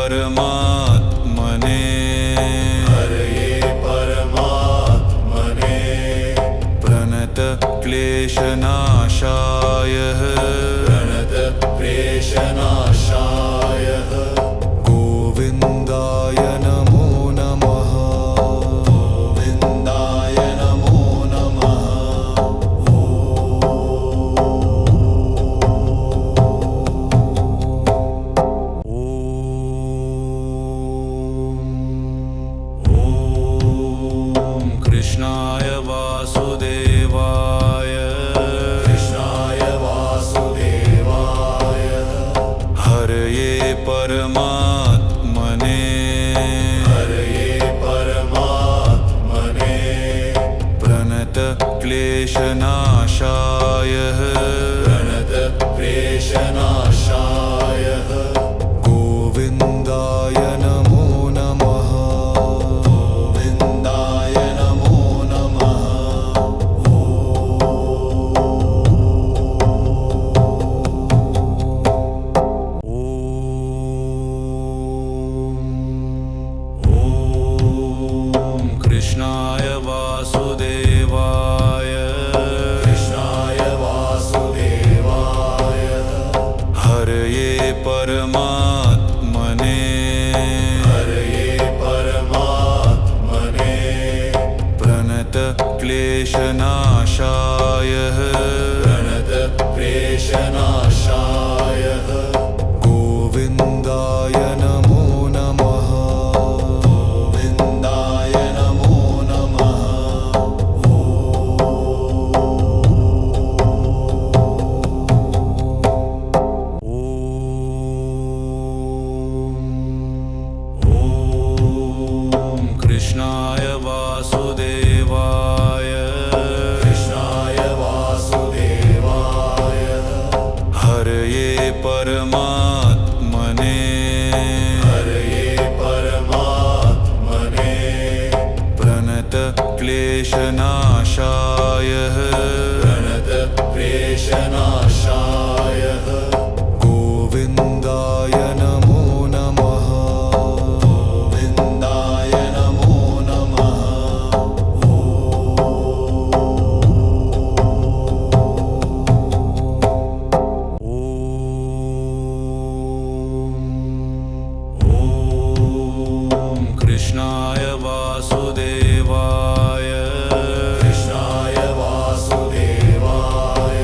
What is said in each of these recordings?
परमात्मने हरये परमात्मने प्रणत क्लेशनाशाय प्रणत क्लेशनाशाय गोविन्दाय नमो नमः। गोविन्दाय नमो नमः। ॐ कृष्णाय वासुदेवाय कृष्णाय वासुदेवाय हरये परमात्मने हरये परमात्मने प्रणत क्लेशनाशाय प्रणत क्लेशनाशाय गोविन्दाय नमो नमः। गोविन्दाय नमो नमः। ॐ कृष्णाय वासुदेवाय कृष्णाय वासुदेवाय हरये परमात्मने हरये परमात्मने प्रणत क्लेशनाशाय प्रणत क्लेशनाशाय गोविन्दाय नमो नमः। गोविन्दाय नमो नमः। ॐ कृष्णाय वासुदेवाय कृष्णाय वासुदेवाय हरये परमात्मने हरये परमात्मने प्रणत क्लेशनाशाय प्रणत क्लेशनाशाय गोविन्दाय नमो नमः। गोविन्दाय नमो नमः। ॐ कृष्णाय वासुदेवाय कृष्णाय वासुदेवाय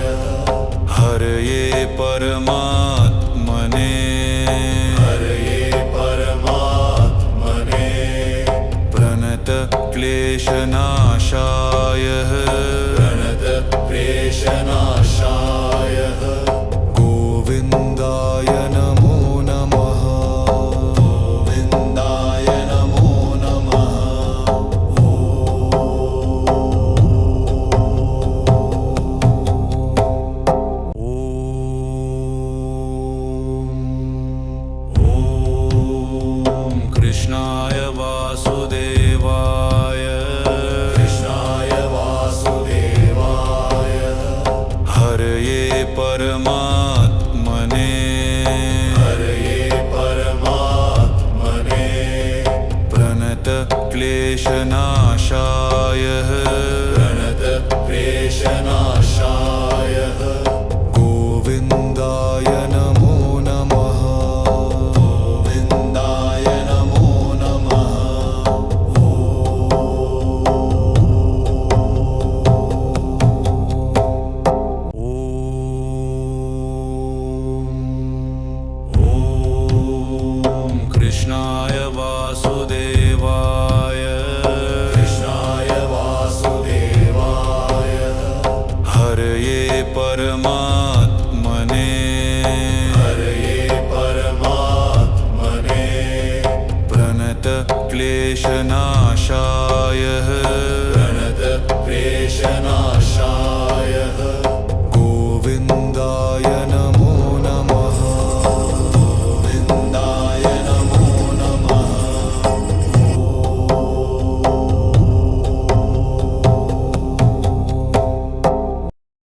हरये परमात्मने हरये परमात्मने प्रणत क्लेशनाशाय प्रणत क्लेशनाशाय गोविन्दाय नमो नमः। गोविन्दाय नमो नमः। ॐ कृष्णाय वासुदेवाय कृष्णाय वासुदेवाय हरये परमात्मने हरये परमात्मने प्रणत क्लेशनाशाय प्रणत क्लेशनाशाय गोविन्दाय नमो नमः। गोविन्दाय नमो नमः। ॐ कृष्णाय वासुदेवाय कृष्णाय वासुदेवाय हरये परमात्मने हरये परमात्मने प्रणत क्लेशनाशाय प्रणत क्लेशनाशाय